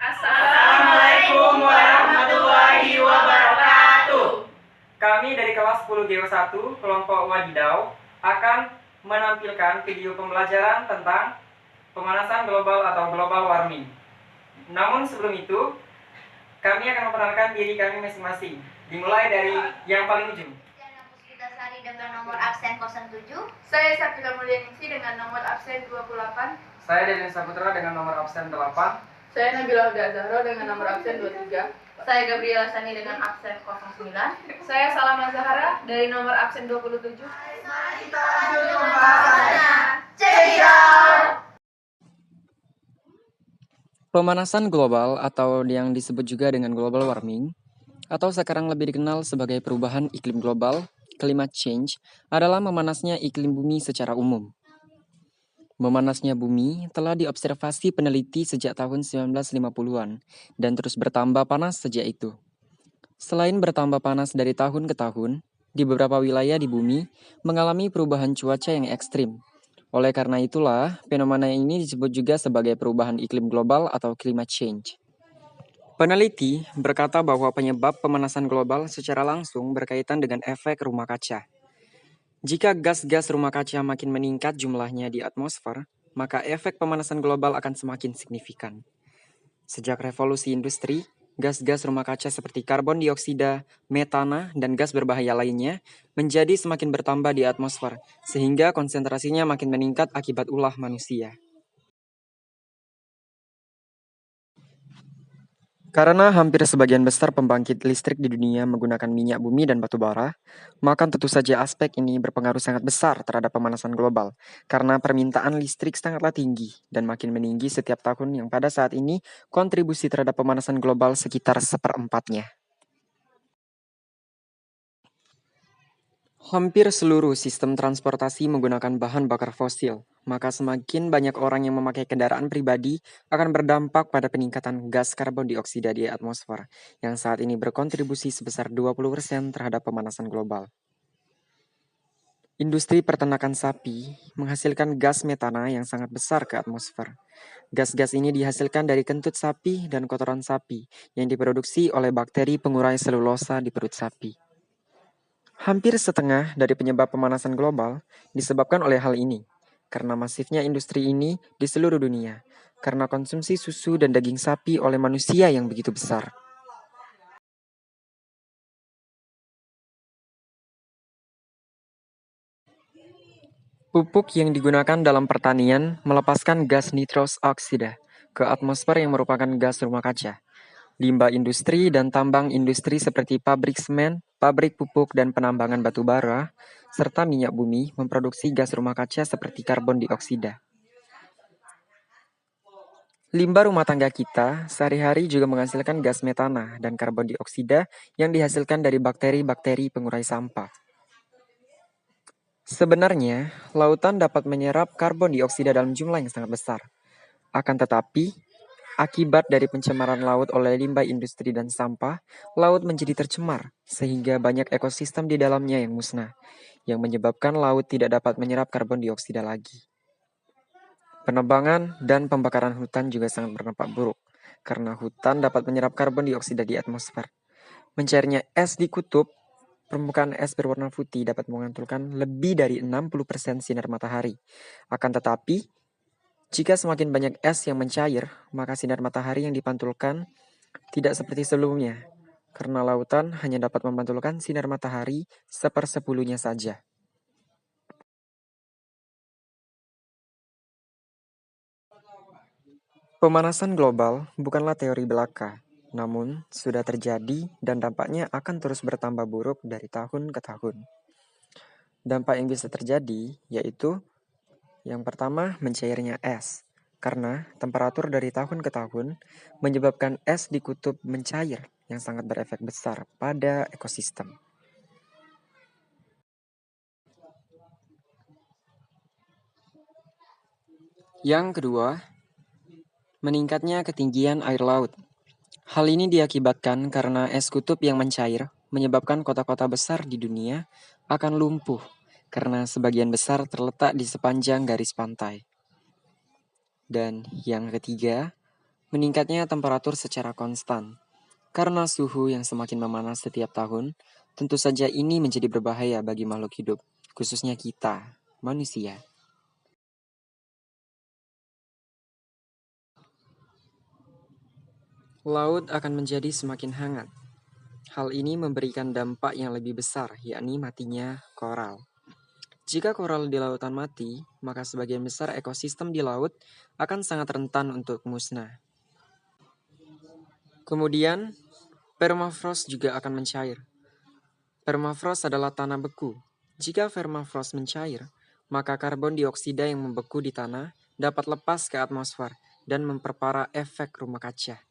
Assalamualaikum warahmatullahi wabarakatuh. Kami dari kelas 10 Geo 1 kelompok Wadidau akan menampilkan video pembelajaran tentang pemanasan global atau global warming. Namun sebelum itu, kami akan memperkenalkan diri kami masing-masing. Dimulai dari yang paling ujung. Puspitasari dengan nomor absen 07. Saya Sapila Mulyaningsi dengan nomor absen 28. Saya Deden Saputra dengan nomor absen 8. Saya Nabila Huda Zahro dengan nomor absen 23. Saya Gabriela Sani dengan absen 09. Saya Salama Zahara dari nomor absen 27. Mari kita lanjut pembahasannya. Check it out. Pemanasan global atau yang disebut juga dengan global warming atau sekarang lebih dikenal sebagai perubahan iklim global, climate change, adalah memanasnya iklim bumi secara umum. Memanasnya bumi telah diobservasi peneliti sejak tahun 1950-an dan terus bertambah panas sejak itu. Selain bertambah panas dari tahun ke tahun, di beberapa wilayah di bumi mengalami perubahan cuaca yang ekstrim. Oleh karena itulah, fenomena ini disebut juga sebagai perubahan iklim global atau climate change. Peneliti berkata bahwa penyebab pemanasan global secara langsung berkaitan dengan efek rumah kaca. Jika gas-gas rumah kaca makin meningkat jumlahnya di atmosfer, maka efek pemanasan global akan semakin signifikan. Sejak revolusi industri, gas-gas rumah kaca seperti karbon dioksida, metana, dan gas berbahaya lainnya menjadi semakin bertambah di atmosfer, sehingga konsentrasinya makin meningkat akibat ulah manusia. Karena hampir sebagian besar pembangkit listrik di dunia menggunakan minyak bumi dan batu bara, maka tentu saja aspek ini berpengaruh sangat besar terhadap pemanasan global, karena permintaan listrik sangatlah tinggi dan makin meninggi setiap tahun yang pada saat ini kontribusi terhadap pemanasan global sekitar 1/4-nya. Hampir seluruh sistem transportasi menggunakan bahan bakar fosil, maka semakin banyak orang yang memakai kendaraan pribadi akan berdampak pada peningkatan gas karbon dioksida di atmosfer, yang saat ini berkontribusi sebesar 20% terhadap pemanasan global. Industri peternakan sapi menghasilkan gas metana yang sangat besar ke atmosfer. Gas-gas ini dihasilkan dari kentut sapi dan kotoran sapi yang diproduksi oleh bakteri pengurai selulosa di perut sapi. Hampir setengah dari penyebab pemanasan global disebabkan oleh hal ini, karena masifnya industri ini di seluruh dunia, karena konsumsi susu dan daging sapi oleh manusia yang begitu besar. Pupuk yang digunakan dalam pertanian melepaskan gas nitros oksida ke atmosfer yang merupakan gas rumah kaca. Limbah industri dan tambang industri seperti pabrik semen, pabrik pupuk dan penambangan batu bara, serta minyak bumi memproduksi gas rumah kaca seperti karbon dioksida. Limbah rumah tangga kita sehari-hari juga menghasilkan gas metana dan karbon dioksida yang dihasilkan dari bakteri-bakteri pengurai sampah. Sebenarnya, lautan dapat menyerap karbon dioksida dalam jumlah yang sangat besar. Akan tetapi, akibat dari pencemaran laut oleh limbah industri dan sampah, laut menjadi tercemar, sehingga banyak ekosistem di dalamnya yang musnah, yang menyebabkan laut tidak dapat menyerap karbon dioksida lagi. Penebangan dan pembakaran hutan juga sangat berdampak buruk, karena hutan dapat menyerap karbon dioksida di atmosfer. Mencairnya es di kutub, permukaan es berwarna putih dapat mengantulkan lebih dari 60% sinar matahari. Akan tetapi, jika semakin banyak es yang mencair, maka sinar matahari yang dipantulkan tidak seperti sebelumnya, karena lautan hanya dapat memantulkan sinar matahari 1/10-nya saja. Pemanasan global bukanlah teori belaka, namun sudah terjadi dan dampaknya akan terus bertambah buruk dari tahun ke tahun. Dampak yang bisa terjadi yaitu yang pertama, mencairnya es. Karena temperatur dari tahun ke tahun menyebabkan es di kutub mencair yang sangat berefek besar pada ekosistem. Yang kedua, meningkatnya ketinggian air laut. Hal ini diakibatkan karena es kutub yang mencair menyebabkan kota-kota besar di dunia akan lumpuh karena sebagian besar terletak di sepanjang garis pantai. Dan yang ketiga, meningkatnya temperatur secara konstan. Karena suhu yang semakin memanas setiap tahun, tentu saja ini menjadi berbahaya bagi makhluk hidup, khususnya kita, manusia. Laut akan menjadi semakin hangat. Hal ini memberikan dampak yang lebih besar, yakni matinya koral. Jika koral di lautan mati, maka sebagian besar ekosistem di laut akan sangat rentan untuk musnah. Kemudian, permafrost juga akan mencair. Permafrost adalah tanah beku. Jika permafrost mencair, maka karbon dioksida yang membeku di tanah dapat lepas ke atmosfer dan memperparah efek rumah kaca.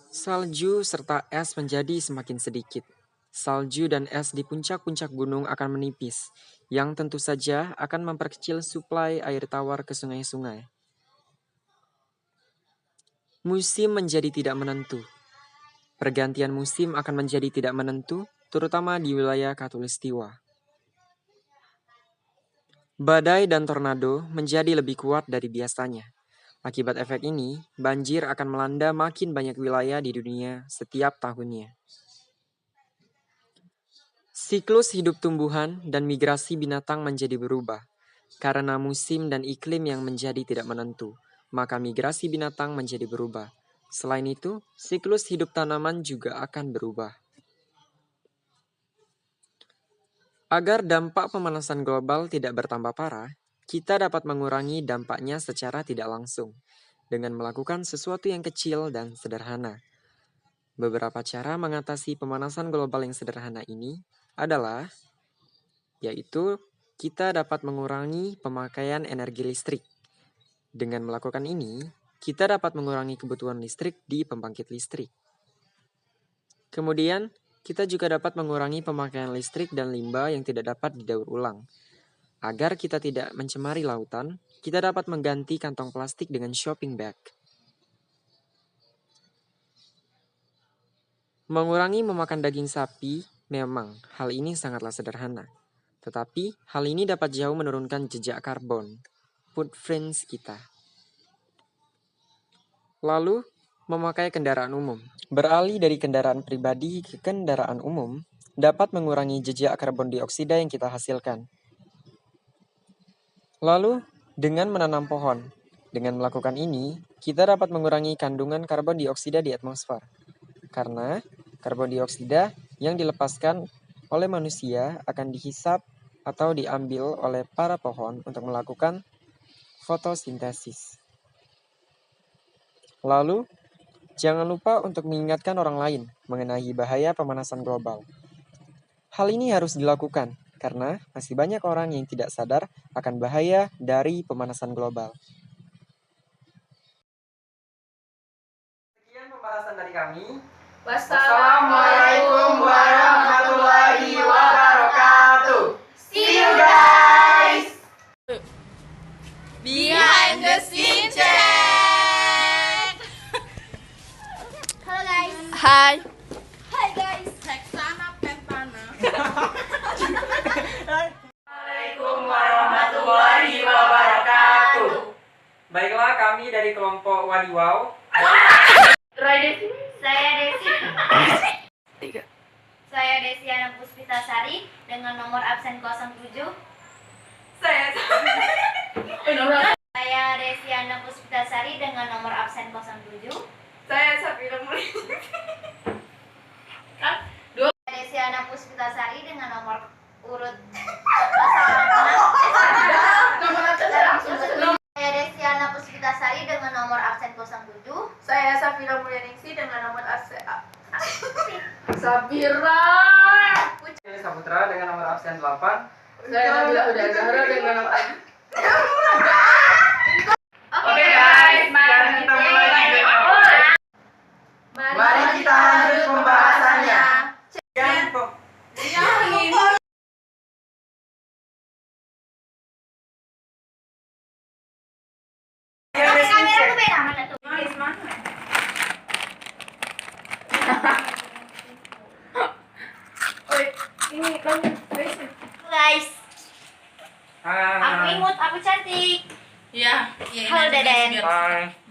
Salju serta es menjadi semakin sedikit. Salju dan es di puncak-puncak gunung akan menipis, yang tentu saja akan memperkecil suplai air tawar ke sungai-sungai. Musim menjadi tidak menentu. Pergantian musim akan menjadi tidak menentu, terutama di wilayah Khatulistiwa. Badai dan tornado menjadi lebih kuat dari biasanya. Akibat efek ini, banjir akan melanda makin banyak wilayah di dunia setiap tahunnya. Siklus hidup tumbuhan dan migrasi binatang menjadi berubah. Karena musim dan iklim yang menjadi tidak menentu, maka migrasi binatang menjadi berubah. Selain itu, siklus hidup tanaman juga akan berubah. Agar dampak pemanasan global tidak bertambah parah, kita dapat mengurangi dampaknya secara tidak langsung dengan melakukan sesuatu yang kecil dan sederhana. Beberapa cara mengatasi pemanasan global yang sederhana ini adalah, yaitu kita dapat mengurangi pemakaian energi listrik. Dengan melakukan ini, kita dapat mengurangi kebutuhan listrik di pembangkit listrik. Kemudian, kita juga dapat mengurangi pemakaian listrik dan limbah yang tidak dapat didaur ulang. Agar kita tidak mencemari lautan, kita dapat mengganti kantong plastik dengan shopping bag. Mengurangi memakan daging sapi, memang hal ini sangatlah sederhana. Tetapi, hal ini dapat jauh menurunkan jejak karbon, footprints kita. Lalu, memakai kendaraan umum. Beralih dari kendaraan pribadi ke kendaraan umum dapat mengurangi jejak karbon dioksida yang kita hasilkan. Lalu, dengan menanam pohon. Dengan melakukan ini, kita dapat mengurangi kandungan karbon dioksida di atmosfer. Karena karbon dioksida yang dilepaskan oleh manusia akan dihisap atau diambil oleh para pohon untuk melakukan fotosintesis. Lalu, jangan lupa untuk mengingatkan orang lain mengenai bahaya pemanasan global. Hal ini harus dilakukan karena masih banyak orang yang tidak sadar akan bahaya dari pemanasan global. Sekian pembahasan dari kami. Wassalamualaikum warahmatullahi wabarakatuh. See you guys. Behind the scene check. Halo guys. Hai. Hai guys. Heksana Pentana. Assalamualaikum warahmatullahi wabarakatuh. Baiklah, kami dari kelompok Wadiwau. Saya Desiana Puspitasari dengan nomor absen 07. Saya Desiana Puspitasari dengan nomor absen 07. Safira Mulyani. Desiana Puspitasari dengan nomor urut Saya Desiana Puspitasari dengan nomor absen 07. Saya Safira Mulyaningsi dengan nomor absen Sabira. Saya Saputra dengan nomor absen 8. Saya Nabila Udazahra dengan nomor Oke guys, sekarang kita mulai video. Mari kita lanjut pembahasannya. Kamera tuh beda mana tuh? Guys, aku imut, aku cantik. Ya, Halo Deden. Bye.